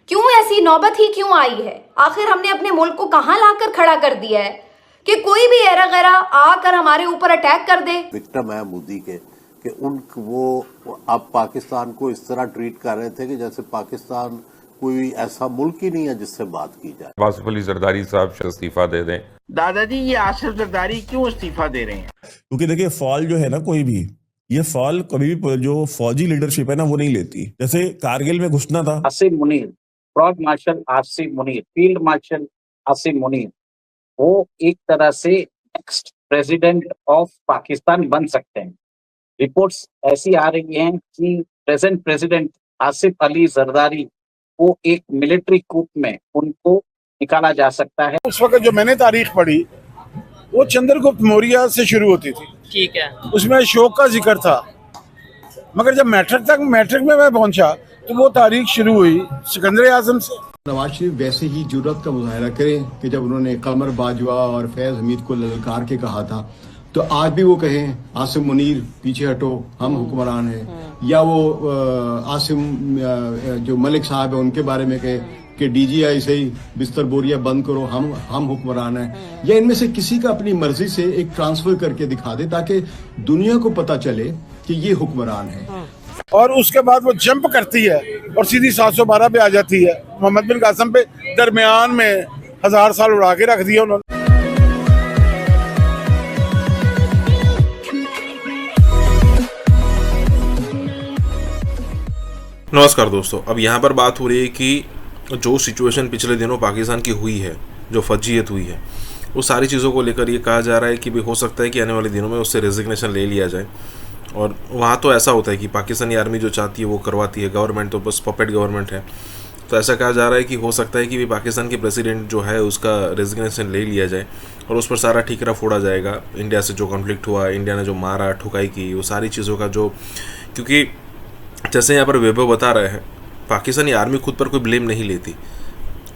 क्यों ऐसी नौबत ही क्यों आई है? आखिर हमने अपने मुल्क को कहां लाकर खड़ा कर दिया है कि कोई भी एरा गैरा आकर हमारे ऊपर अटैक कर दे? विक्टिम है मोदी के कि वो अब पाकिस्तान को इस तरह ट्रीट कर रहे थे कि जैसे पाकिस्तान कोई ऐसा मुल्क ही नहीं है जिससे बात की जाए। आसिफ अली जरदारी साहब इस्तीफा दे दें। दादाजी, ये आसिफ जरदारी क्यों इस्तीफा दे रहे हैं? क्योंकि देखिए, फॉल जो है ना, कोई भी ये फॉल कभी भी जो फौजी लीडरशिप है ना, वो नहीं लेती। जैसे कारगिल में घुसना था, Asim Munir, frog marshal Asim Munir, field marshal Asim Munir, वो एक तरह से नेक्स्ट प्रेसिडेंट ऑफ पाकिस्तान बन सकते हैं। रिपोर्ट्स ऐसी आ रही हैं कि प्रेजेंट प्रेसिडेंट आसिफ अली जरदारी को एक मिलिट्री कूप में उनको निकाला जा सकता है। उस वक्त जो मैंने तारीख पढ़ी वो चंद्रगुप्त मौर्य से शुरू होती थी, ठीक है, उसमें अशोक का जिक्र था, मगर जब मैट्रिक में मैं पहुंचा तो वो तारीख शुरू हुई सिकंदर आजम से। नवाज शरीफ वैसे ही जुर्रत का मुजाहरा करें कि जब उन्होंने कमर बाजवा और फैज हमीद को ललकार के कहा था, तो आज भी वो कहें आसिम मुनीर पीछे हटो, हम हुक्मरान हैं, या वो आसिम जो मलिक साहब है उनके बारे में कहे कि डीजीआई से ही बिस्तर बोरिया बंद करो, हम हुक्मरान हैं, या इनमें से किसी का अपनी मर्जी से एक ट्रांसफर करके दिखा दे ताकि दुनिया को पता चले कि ये हुक्मरान है। और उसके बाद वो जंप करती है और सीधी 712 पे आ जाती है। मोहम्मद बिन कासिम पे दरमियान में 1000 साल उड़ा के रख दिया उन्होंने। नमस्कार दोस्तों, अब यहाँ पर बात हो रही है कि जो सिचुएशन पिछले दिनों पाकिस्तान की हुई है, जो फजीयत हुई है, वो सारी चीज़ों को लेकर ये कहा जा रहा है कि भी हो सकता है कि आने वाले दिनों में उससे रेजिग्नेशन ले लिया जाए। और वहाँ तो ऐसा होता है कि पाकिस्तानी आर्मी जो चाहती है वो करवाती है, गवर्नमेंट तो बस पपेट गवर्नमेंट है। तो ऐसा कहा जा रहा है कि हो सकता है कि भी पाकिस्तान के प्रेसिडेंट जो है उसका रेजिग्नेशन ले लिया जाए और उस पर सारा ठीकरा फोड़ा जाएगा। इंडिया से जो कॉन्फ्लिक्ट हुआ, इंडिया ने जो मारा, ठुकाई की, वो सारी चीज़ों का जो, क्योंकि जैसे यहाँ पर वैभव बता रहे हैं, पाकिस्तानी आर्मी खुद पर कोई ब्लेम नहीं लेती।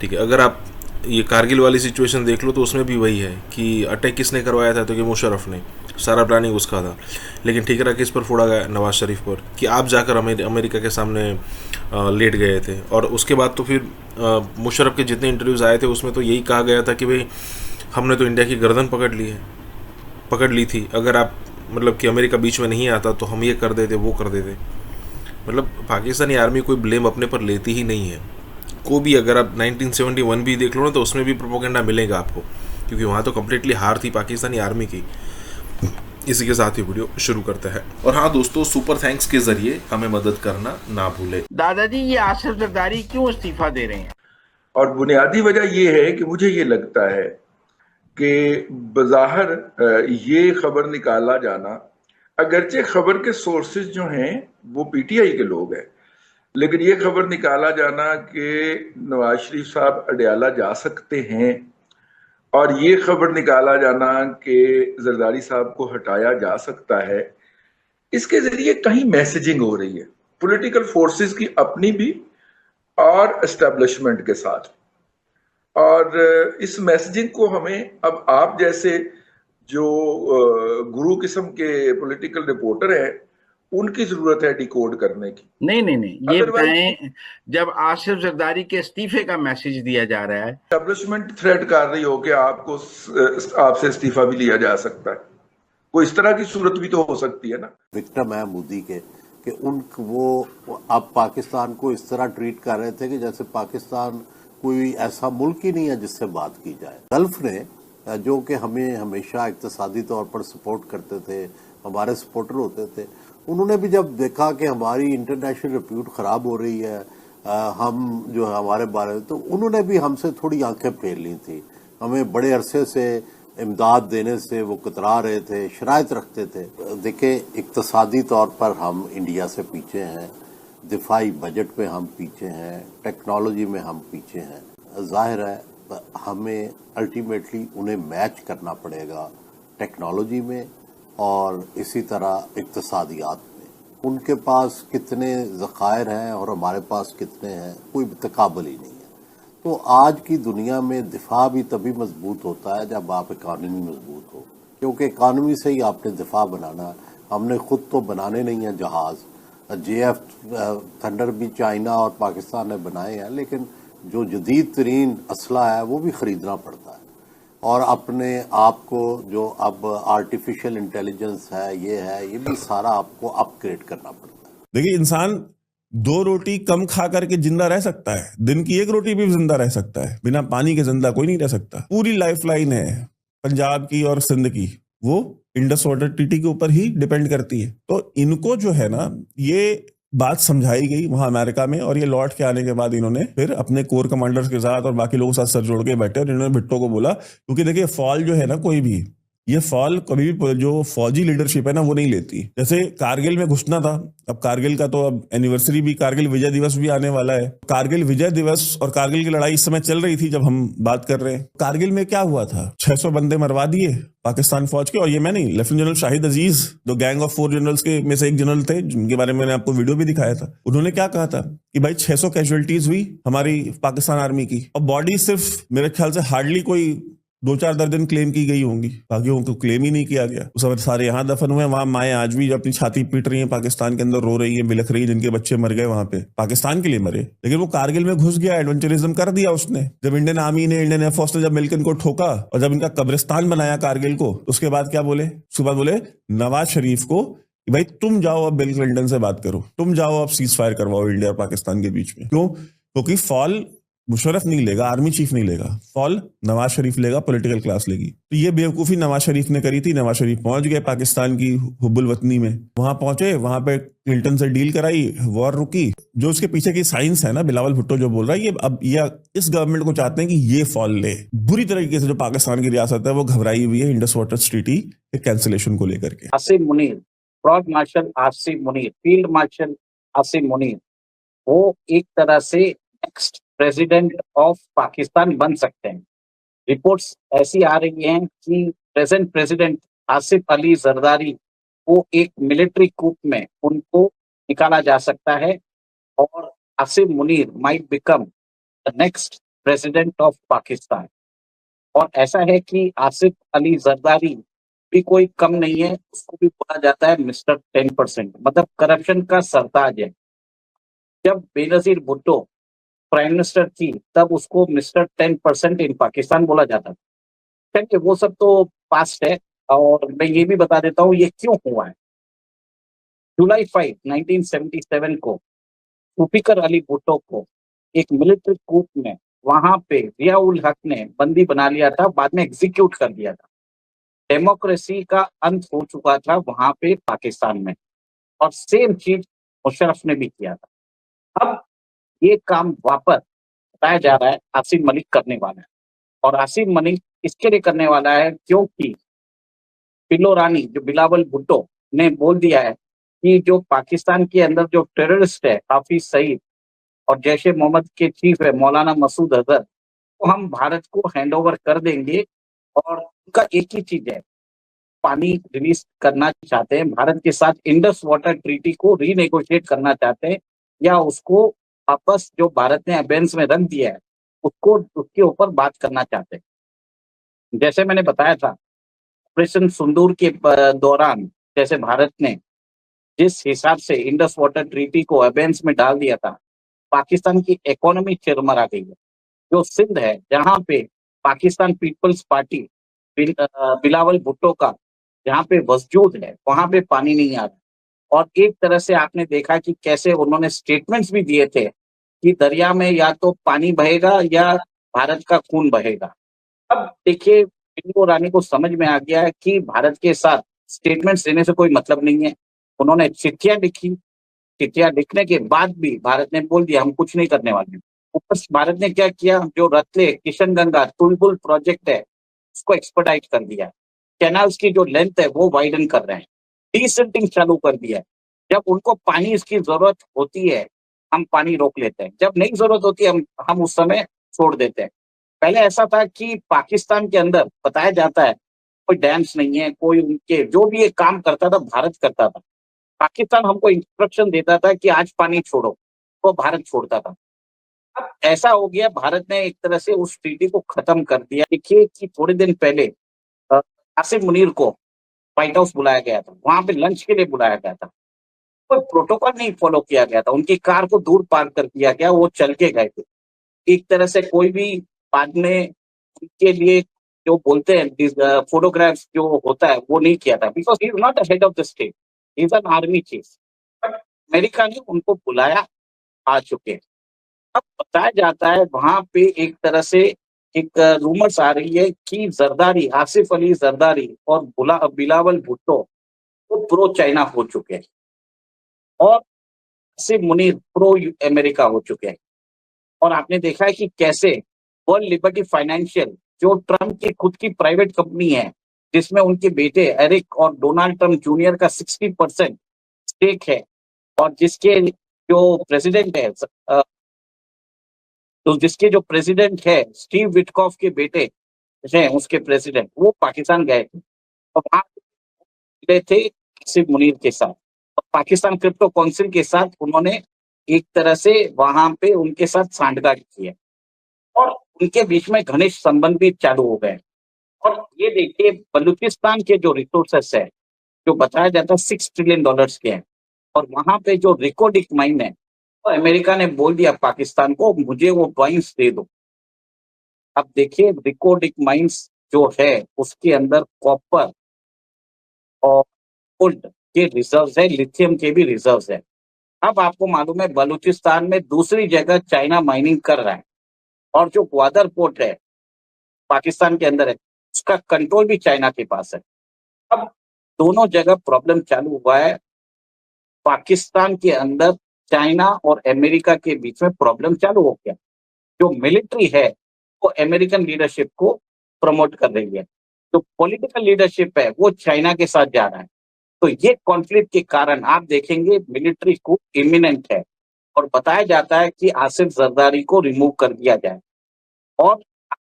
ठीक है, अगर आप ये कारगिल वाली सिचुएशन देख लो तो उसमें भी वही है कि अटैक किसने करवाया था, तो कि मुशर्रफ ने, सारा प्लानिंग उसका था। लेकिन ठीकरा किस पर फोड़ा गया? नवाज शरीफ पर, कि आप जाकर अमेरिका के सामने लेट गए थे। और उसके बाद तो फिर मुशर्रफ के जितने इंटरव्यूज़ आए थे उसमें तो यही कहा गया था कि भाई हमने तो इंडिया की गर्दन पकड़ ली थी, अगर आप मतलब कि अमेरिका बीच में नहीं आता तो हम ये कर देते, वो कर देते। मतलब पाकिस्तानी आर्मी कोई ब्लेम अपने पर लेती ही नहीं है। को भी अगर आप 1971 भी देख लो ना तो उसमें भी प्रोपोगेंडा मिलेगा आपको, क्योंकि वहाँ तो कम्प्लीटली हार थी पाकिस्तानी आर्मी की। इसी के साथ ही वीडियो शुरू करते हैं। और हाँ दोस्तों, सुपर थैंक्स के जरिए हमें मदद करना ना भूले। दादाजी, ये आसिफ जरदारी क्यों इस्तीफा दे रहे हैं? और बुनियादी वजह ये है कि मुझे ये लगता है कि बज़ाहिर ये खबर निकाला जाना, अगरचे खबर के सोर्सेज जो हैं वो पीटीआई के लोग हैं, लेकिन ये खबर निकाला जाना कि नवाज शरीफ साहब अडयाला जा सकते हैं, और ये खबर निकाला जाना कि जरदारी साहब को हटाया जा सकता है, इसके जरिए कहीं मैसेजिंग हो रही है पॉलिटिकल फोर्सेस की अपनी भी और एस्टेब्लिशमेंट के साथ। और इस मैसेजिंग को हमें अब आप जैसे जो गुरु किस्म के पॉलिटिकल रिपोर्टर हैं उनकी जरूरत है डिकोड करने की। नहीं, ये बताएं, जब आसिफ जरदारी के इस्तीफे का मैसेज दिया जा रहा है, एस्टेब्लिशमेंट थ्रेट कर रही हो कि आपसे इस्तीफा भी लिया जा सकता है, कोई इस तरह की सूरत भी तो हो सकती है ना। विक्टिम है मोदी के कि वो अब पाकिस्तान को इस तरह ट्रीट कर रहे थे कि जैसे पाकिस्तान कोई ऐसा मुल्क ही नहीं है जिससे बात की जाए। गल्फ ने, जो कि हमें हमेशा इक्तिसादी तौर पर सपोर्ट करते थे, हमारे सपोर्टर होते थे, उन्होंने भी जब देखा कि हमारी इंटरनेशनल रिप्यूट ख़राब हो रही है, हम जो है हमारे बारे में, तो उन्होंने भी हमसे थोड़ी आंखें फेर ली थी। हमें बड़े अरसे से इमदाद देने से वो कतरा रहे थे, शराइत रखते थे। देखिए, इक्तिसादी तौर पर हम इंडिया से पीछे हैं, दिफाई बजट में हम पीछे हैं, टेक्नोलॉजी में हम पीछे हैं। जाहिर है हमें अल्टीमेटली उन्हें मैच करना पड़ेगा टेक्नोलॉजी में और इसी तरह इक्तिसादियात में। उनके पास कितने ज़खायर हैं और हमारे पास कितने हैं, कोई तकाबल ही नहीं है। तो आज की दुनिया में दिफा भी तभी मजबूत होता है जब आप इकानमी मजबूत हो, क्योंकि इकानमी से ही आपने दिफा बनाना। हमने खुद तो बनाने नहीं है जहाज़, JF थंडर भी चाइना और पाकिस्तान ने बनाए हैं, लेकिन जो जदीद तरीन असला है वो भी खरीदना पड़ता है। और अपने आप को जो अब आर्टिफिशियल इंटेलिजेंस है ये भी सारा आपको अपग्रेड करना पड़ता है। देखिए, इंसान 2 रोटी कम खा करके जिंदा रह सकता है, दिन की 1 रोटी भी जिंदा रह सकता है, बिना पानी के जिंदा कोई नहीं रह सकता। पूरी लाइफ लाइन है पंजाब की और सिंध की, वो इंडस वाटर ट्रीटी के ऊपर ही डिपेंड करती है। तो इनको जो है ना, ये बात समझाई गई वहां अमेरिका में, और ये लौट के आने के बाद इन्होंने फिर अपने कोर कमांडर्स के साथ और बाकी लोगों के साथ सर जोड़ के बैठे और इन्होंने भुट्टो को बोला, क्योंकि देखिए फॉल जो है ना, कोई भी ये फॉल कभी भी जो फौजी लीडरशिप है ना वो नहीं लेती। जैसे कारगिल में घुसना था, अब कारगिल का तो अब एनिवर्सरी भी, कारगिल विजय दिवस भी आने वाला है। कारगिल विजय दिवस और कारगिल की लड़ाई इस समय चल रही थी जब हम बात कर रहे हैं। कारगिल में क्या हुआ था, 600 बंदे मरवा दिए पाकिस्तान फौज के। और ये मैं नहीं, लेफ्टिनेंट जनरल शाहिद अजीज, जो गैंग ऑफ 4 जनरल्स के में से एक जनरल थे, जिनके बारे में मैंने आपको वीडियो भी दिखाया था, उन्होंने क्या कहा था कि भाई 600 कैजुअलिटीज हुई हमारी पाकिस्तान आर्मी की, और बॉडी सिर्फ मेरे ख्याल से हार्डली कोई 2-4 दर्जन क्लेम की गई होंगी, बाकी उनको क्लेम ही नहीं किया गया। उस समय सारे यहाँ दफन हुए, वहां माएँ आज भी अपनी छाती पीट रही हैं, पाकिस्तान के अंदर रो रही हैं, बिलख रही हैं, जिनके बच्चे मर गए वहां पे, पाकिस्तान के लिए मरे। लेकिन वो कारगिल में घुस गया, एडवेंचरिज्म कर दिया उसने। जब इंडियन आर्मी ने, इंडियन एयरफोर्स ने जब मिलकर इनको ठोका और जब इनका कब्रिस्तान बनाया कारगिल को, उसके बाद क्या बोले, उसके बाद बोले नवाज शरीफ को कि भाई तुम जाओ अब बिल क्लिंटन से बात करो, तुम जाओ अब सीज फायर करवाओ इंडिया और पाकिस्तान के बीच में। क्यों? क्योंकि फॉल मुशर्रफ नहीं लेगा, आर्मी चीफ नहीं लेगा, फॉल नवाज शरीफ लेगा, पॉलिटिकल क्लास लेगी। तो ये बेवकूफी नवाज शरीफ ने करी थी। नवाज शरीफ पहुंच गए पाकिस्तान की हुब्बुल वतनी में, वहां पहुंचे, वहां पे क्लिंटन से डील कराई, वॉर रुकी। जो उसके पीछे की साइंस है ना, बिलावल भुट्टो जो बोल रहा है, ये अब ये इस गवर्नमेंट को चाहते हैं कि ये फॉल ले। बुरी तरीके से जो पाकिस्तान की रियासत है वो घबराई हुई है इंडस वाटर ट्रीटी के कैंसिलेशन को लेकर के। Asim Munir, frog marshal Asim Munir, field marshal Asim Munir, वो एक तरह से नेक्स्ट प्रेसिडेंट ऑफ पाकिस्तान बन सकते हैं। रिपोर्ट्स ऐसी आ रही हैं कि प्रेजेंट प्रेसिडेंट आसिफ अली जरदारी को एक मिलिट्री कूप में उनको निकाला जा सकता है, और Asim Munir might become the next president of Pakistan. और ऐसा है कि आसिफ अली जरदारी भी कोई कम नहीं है, उसको भी बोला जाता है मिस्टर 10%, मतलब करप्शन का सरताज है। जब बेनजीर भुट्टो प्राइम मिनिस्टर थी तब उसको मिस्टर 10% इन पाकिस्तान बोला जाता था। चलिए वो सब तो पास्ट है, और मैं ये भी बता देता हूँ ये क्यों हुआ है। जुलाई 5, 1977 को जुल्फिकर अली भुट्टो को एक मिलिट्री कूप में वहां पे जिया उल हक ने बंदी बना लिया था, बाद में एग्जीक्यूट कर दिया था। डेमोक्रेसी का अंत हो चुका था वहां पे पाकिस्तान में, और सेम चीज मुशर्रफ ने भी किया था। अब ये काम वापस बताया जा रहा है आसिम मलिक करने वाला है, और आसिम मलिक इसके लिए करने वाला है क्योंकि पिल्लो रानी जो बिलावल भुट्टो ने बोल दिया है कि जो पाकिस्तान के अंदर जो टेररिस्ट है हाफिज सईद और जैश ए मोहम्मद के चीफ है मौलाना मसूद अजहर, तो हम भारत को हैंड ओवर कर देंगे। और उनका एक ही चीज है, पानी रिलीज करना चाहते हैं भारत के साथ, इंडस वाटर ट्रीटी को रीनेगोशिएट करना चाहते हैं, या उसको वापस जो भारत ने अबेंस में रख दिया है उसको, उसके ऊपर बात करना चाहते हैं। जैसे मैंने बताया था ऑपरेशन सिंदूर के दौरान, जैसे भारत ने जिस हिसाब से इंडस वाटर ट्रीटी को अबेंस में डाल दिया था, पाकिस्तान की इकोनॉमी चरमरा गई है। जो सिंध है जहाँ पे पाकिस्तान पीपल्स पार्टी बिलावल भुट्टो का जहाँ पे वजूद है, वहां पे पानी नहीं आ रहा। और एक तरह से आपने देखा कि कैसे उन्होंने स्टेटमेंट्स भी दिए थे कि दरिया में या तो पानी बहेगा या भारत का खून बहेगा। अब देखिए पिल्लो रानी को समझ में आ गया है कि भारत के साथ स्टेटमेंट्स देने से कोई मतलब नहीं है। उन्होंने चिट्ठियां लिखी, चिट्ठियां लिखने के बाद भी भारत ने बोल दिया हम कुछ नहीं करने वाले। ऊपर भारत ने क्या किया, जो रतले किशनगंगा तुलबुल प्रोजेक्ट है उसको एक्सपर्टाइज कर दिया, कैनाल्स की जो लेंथ है वो वाइडन कर रहे हैं, डीसिल्टिंग चालू कर दिया है। जब उनको पानी की जरूरत होती है हम पानी रोक लेते हैं, जब नहीं जरूरत होती है हम उस समय छोड़ देते हैं। पहले ऐसा था कि पाकिस्तान के अंदर बताया जाता है कोई डैम्स नहीं है, कोई उनके जो भी ये काम करता था भारत करता था। पाकिस्तान हमको इंस्ट्रक्शन देता था कि आज पानी छोड़ो, तो भारत छोड़ता था। अब ऐसा हो गया, भारत ने एक तरह से उस ट्रीटी को खत्म कर दिया। देखिए कि थोड़े दिन पहले आसिम मुनीर को व्हाइट हाउस बुलाया गया था, वहां पे लंच के लिए बुलाया गया था। कोई प्रोटोकॉल नहीं फॉलो किया गया था, उनकी कार को दूर पार्क कर दिया गया, वो चल के गए थे। एक तरह से कोई भी बाद में उनके लिए जो बोलते हैं फोटोग्राफ्स जो होता है वो नहीं किया था, because he is not a head of the state, he is an army chief. But America ने उनको बुलाया, आ चुके हैं। अब बताया जाता है वहां पे एक तरह से एक रूमर्स आ रही है कि जरदारी, आसिफ अली जरदारी और बिलावल भुट्टो वो प्रो चाइना हो चुके हैं और आसिफ मुनीर प्रो अमेरिका हो चुके हैं। और आपने देखा है कि कैसे वर्ल्ड लिबर्टी फाइनेंशियल, जो ट्रम्प की खुद की प्राइवेट कंपनी है, जिसमें उनके बेटे एरिक और डोनाल्ड ट्रम्प जूनियर का 60% स्टेक है, और जिसके जो प्रेसिडेंट है स्टीव विटकॉफ के बेटे हैं, उसके प्रेसिडेंट, वो पाकिस्तान गए थे और वहां मिले थे आसिफ मुनीर के साथ, और पाकिस्तान क्रिप्टो काउंसिल के साथ उन्होंने एक तरह से वहां पे उनके साथ सांठगांठ की है और उनके बीच में घनिष्ठ संबंध भी चालू हो गए। और ये देखिए बलूचिस्तान के जो रिसोर्सेस है, जो बताया जाता है $6 ट्रिलियन के हैं, और वहां पे जो रिकॉर्डिक माइन है, तो अमेरिका ने बोल दिया पाकिस्तान को, मुझे वो माइंस दे दो। अब देखिए रिकॉर्डिक माइंस जो है उसके अंदर कॉपर और गोल्ड के रिजर्व्स है, लिथियम के भी रिजर्व्स है। अब आपको मालूम है बलूचिस्तान में दूसरी जगह चाइना माइनिंग कर रहा है, और जो ग्वादर पोर्ट है पाकिस्तान के अंदर है, उसका कंट्रोल भी चाइना के पास है। अब दोनों जगह प्रॉब्लम चालू हुआ है, पाकिस्तान के अंदर चाइना और अमेरिका के बीच में प्रॉब्लम चालू हो गया। जो मिलिट्री है वो अमेरिकन लीडरशिप को प्रमोट कर रही है, जो पॉलिटिकल लीडरशिप है वो चाइना के साथ जा रहा है। तो ये कॉन्फ्लिक्ट के कारण आप देखेंगे मिलिट्री को इमिनेंट है, और बताया जाता है कि आसिफ जरदारी को रिमूव कर दिया जाए। और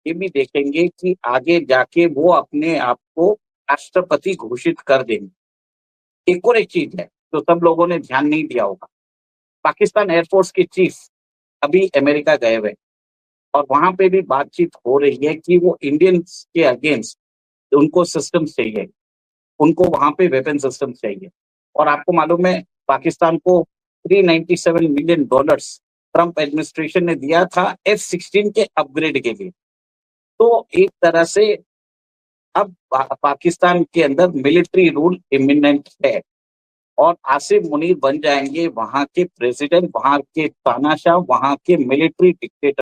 ये भी देखेंगे कि आगे जाके वो अपने आप को राष्ट्रपति घोषित कर देंगे। एक और एक चीज है जो सब लोगों ने ध्यान नहीं दिया होगा, पाकिस्तान एयरफोर्स के चीफ अभी अमेरिका गए हुए, और वहां पे भी बातचीत हो रही है कि वो इंडियंस के अगेंस्ट उनको सिस्टम चाहिए, उनको वहां पे वेपन सिस्टम चाहिए। और आपको मालूम है पाकिस्तान को $397 मिलियन ट्रम्प एडमिनिस्ट्रेशन ने दिया था F-16 के अपग्रेड के लिए। तो एक तरह से अब पाकिस्तान के अंदर मिलिट्री रूल इमिनेंट है, और आसिफ मुनीर बन जाएंगे वहां के प्रेसिडेंट, वहां के तानाशाह, वहां के मिलिट्री डिक्टेटर।